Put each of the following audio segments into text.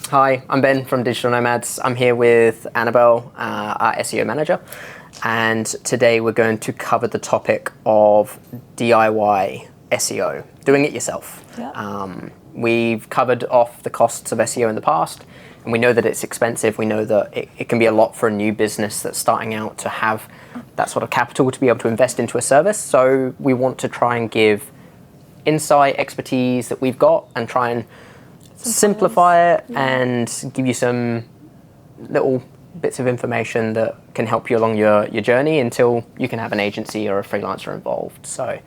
Hi, I'm Ben from Digital Nomads. I'm here with Annabelle, our SEO Manager, and today we're going to cover the topic of DIY SEO, doing it yourself. Yep. We've covered off the costs of SEO in the past, and we know that it's expensive. We know that it can be a lot for a new business that's starting out to have that sort of capital to be able to invest into a service. So we want to try and give insight, expertise that we've got and try and simplify it and give you some little bits of information that can help you along your journey until you can have an agency or a freelancer involved. So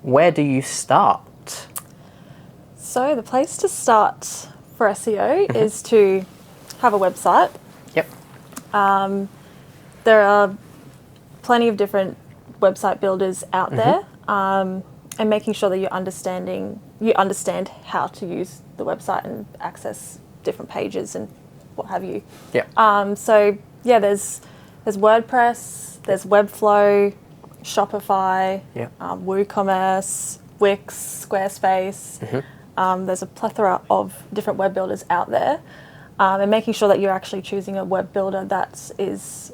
where do you start? So the place to start for SEO is to have a website. Yep. There are plenty of different website builders out there, and making sure that you understand how to use the website and access different pages and what have you. Yeah. There's WordPress, there's Webflow, Shopify, WooCommerce, Wix, Squarespace. There's a plethora of different web builders out there, and making sure that you're actually choosing a web builder that is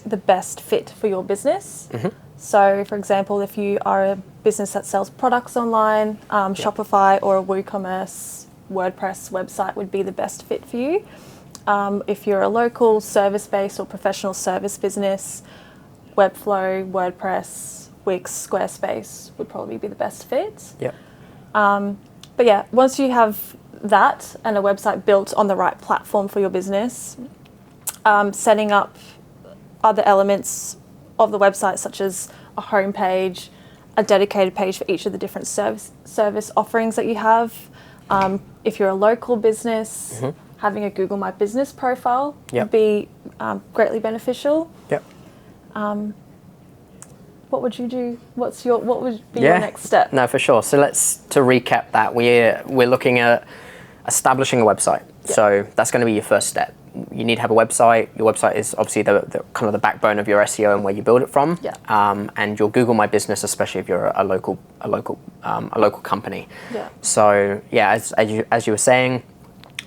the best fit for your business. So, for example, if you are a business that sells products online, Shopify or a WooCommerce, WordPress website would be the best fit for you. If you're a local service-based or professional service business, Webflow, WordPress, Wix, Squarespace would probably be the best fit. Yep. But yeah, once you have that and a website built on the right platform for your business, setting up other elements of the website, such as a home page, a dedicated page for each of the different service offerings that you have. If you're a local business, having a Google My Business profile would be greatly beneficial. Yep. What would you do? What would be your next step? No, for sure. So to recap that, we're looking at establishing a website. Yep. So that's going to be your first step. You need to have a website. Your website is obviously the kind of the backbone of your SEO and where you build it from. Yeah. And your Google My Business, especially if you're a local company. Yeah. So as you were saying,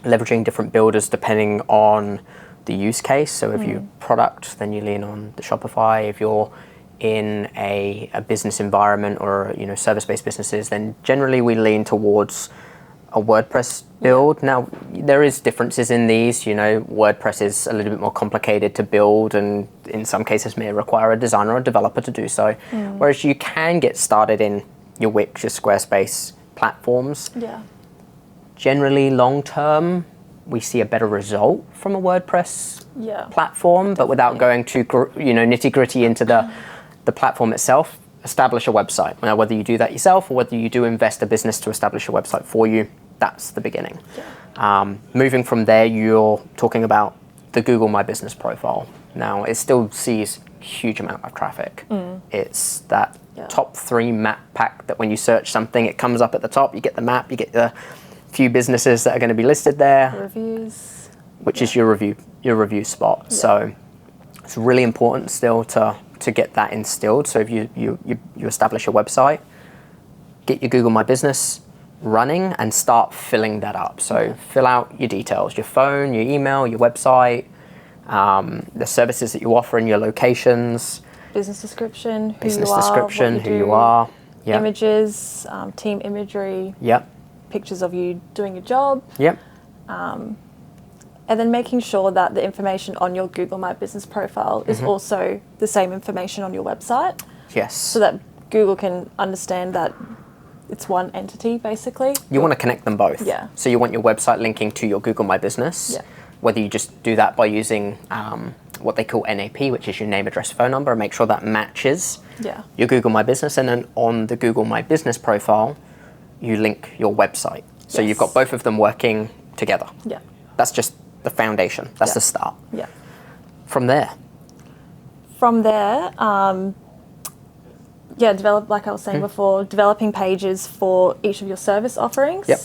leveraging different builders depending on the use case. So if you product, then you lean on the Shopify. If you're in a business environment or service-based businesses, then generally we lean towards a WordPress build. Now there is differences in these. WordPress is a little bit more complicated to build, and in some cases may require a designer or a developer to do so. Whereas you can get started in your Wix, your Squarespace platforms. Yeah. Generally, long term, we see a better result from a WordPress platform, but without going too nitty gritty into the platform itself. Establish a website. Now, whether you do that yourself or whether you do invest a business to establish a website for you, that's the beginning. Yeah. Moving from there, you're talking about the Google My Business profile. Now, it still sees a huge amount of traffic. It's that top 3 map pack that when you search something, it comes up at the top. You get the map, you get the few businesses that are going to be listed there. Reviews. Which is your review spot. Yeah. So it's really important still to get that instilled. So if you establish a website, get your Google My Business running and start filling that up. So fill out your details, your phone, your email, your website, the services that you offer in your locations. Business description, who you are. Yep. Images, team imagery. Yep. Pictures of you doing your job. Yep. And then making sure that the information on your Google My Business profile is also the same information on your website. Yes. So that Google can understand that it's one entity, basically. You want to connect them both. Yeah. So you want your website linking to your Google My Business. Yeah. Whether you just do that by using what they call NAP, which is your name, address, phone number, and make sure that matches your Google My Business. And then on the Google My Business profile, you link your website. So you've got both of them working together. Yeah. That's just the foundation. That's the start. Yeah. From there, develop, like I was saying before, developing pages for each of your service offerings. Yep.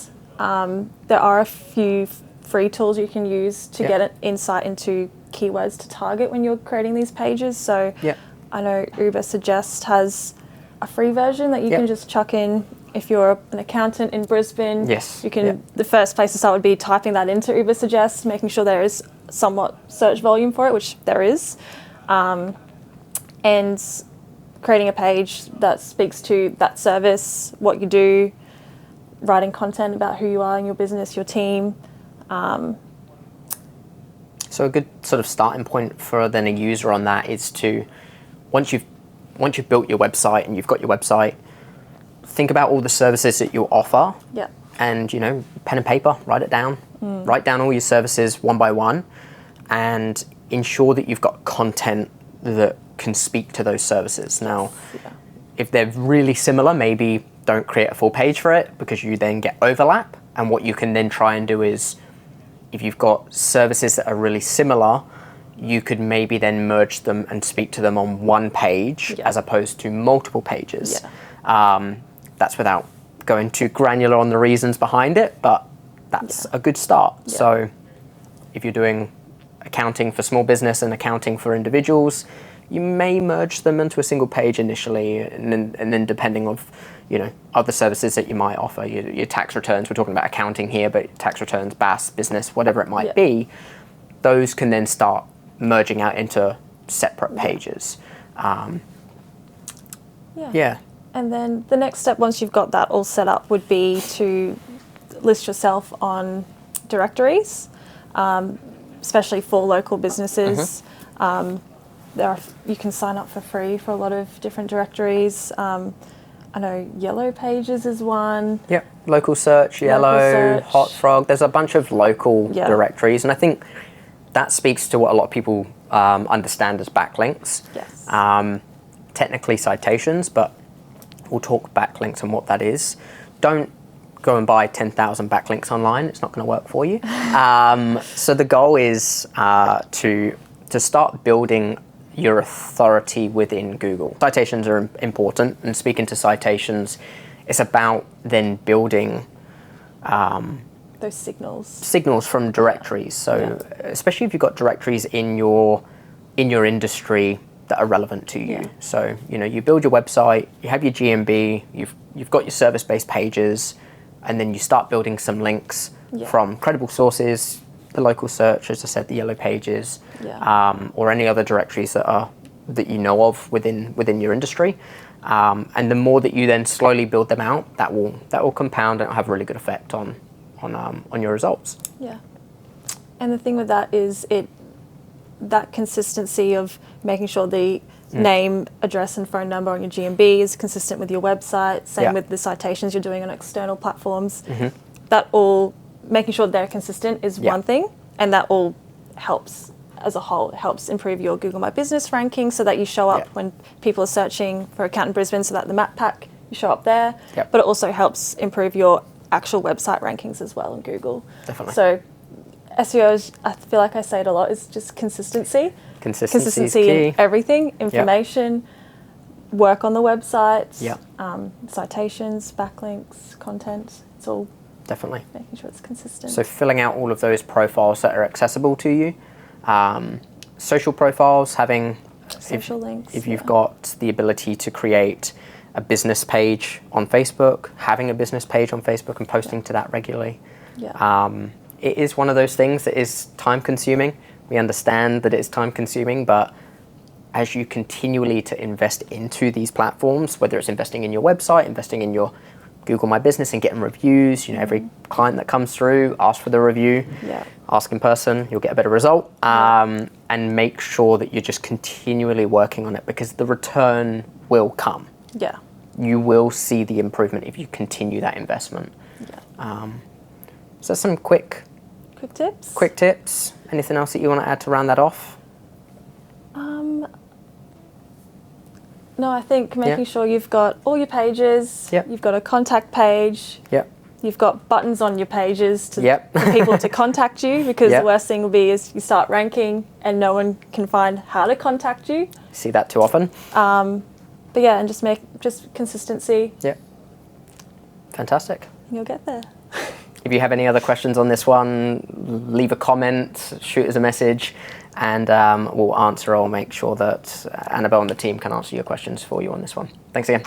There are a few free tools you can use to get an insight into keywords to target when you're creating these pages. So I know Uber Suggest has a free version that you can just chuck in if you're an accountant in Brisbane, Yes. you can. The first place to start would be typing that into Uber Suggest, making sure there is somewhat search volume for it, which there is, and creating a page that speaks to that service, what you do, writing content about who you are in your business, your team. So a good sort of starting point for then a user on that is to, once you've built your website and you've got your website, think about all the services that you offer. Yeah. And, you know, pen and paper, write it down. Write down all your services one by one and ensure that you've got content that can speak to those services. Now, if they're really similar, maybe don't create a full page for it because you then get overlap. And what you can then try and do is, if you've got services that are really similar, you could maybe then merge them and speak to them on one page as opposed to multiple pages. That's without going too granular on the reasons behind it, but that's a good start. So if you're doing accounting for small business and accounting for individuals, you may merge them into a single page initially, and then depending on, you know, other services that you might offer, your tax returns, we're talking about accounting here, but tax returns, BAS, business, whatever it might be, those can then start merging out into separate pages. And then the next step, once you've got that all set up, would be to list yourself on directories, especially for local businesses. You can sign up for free for a lot of different directories. I know Yellow Pages is one. Yep, Local Search, Yellow, Hot Frog. There's a bunch of local directories, and I think that speaks to what a lot of people understand as backlinks. Yes. Technically citations, but we'll talk backlinks and what that is. Don't go and buy 10,000 backlinks online. It's not going to work for you. So the goal is to start building your authority within Google. Citations are important, and speaking to citations, it's about then building those signals from directories. So especially if you've got directories in your industry that are relevant to you. So, you know, you build your website, you have your GMB, you've got your service-based pages, and then you start building some links from credible sources, the Local Search, as I said, the Yellow Pages, or any other directories that you know of within your industry. And the more that you then slowly build them out, that will compound and have a really good effect on your results. Yeah. And the thing with that is that consistency of making sure the name, address, and phone number on your GMB is consistent with your website. Same with the citations you're doing on external platforms. That all, making sure they're consistent is one thing, and that all helps as a whole. It helps improve your Google My Business ranking so that you show up when people are searching for Accountant Brisbane, so that the map pack, you show up there. But it also helps improve your actual website rankings as well in Google. Definitely. So SEO, I feel like I say it a lot, is just consistency. Consistency in everything, information, work on the website, citations, backlinks, content. It's all definitely making sure it's consistent. So filling out all of those profiles that are accessible to you. Social profiles, having social links. If you've got the ability to create a business page on Facebook, having a business page on Facebook and posting to that regularly. It is one of those things that is time consuming. We understand that it is time consuming, but as you continually to invest into these platforms, whether it's investing in your website, investing in your Google My Business and getting reviews, you know, every client that comes through, ask for the review, ask in person, you'll get a better result. And make sure that you're just continually working on it, because the return will come. You will see the improvement if you continue that investment. So some quick tips. Anything else that you want to add to round that off? No, I think making sure you've got all your pages, you've got a contact page, you've got buttons on your pages for people to contact you, because the worst thing will be is you start ranking and no one can find how to contact you. See that too often. But yeah, and just consistency. Fantastic. You'll get there. If you have any other questions on this one, leave a comment, shoot us a message, and we'll answer or make sure that Annabelle and the team can answer your questions for you on this one. Thanks again.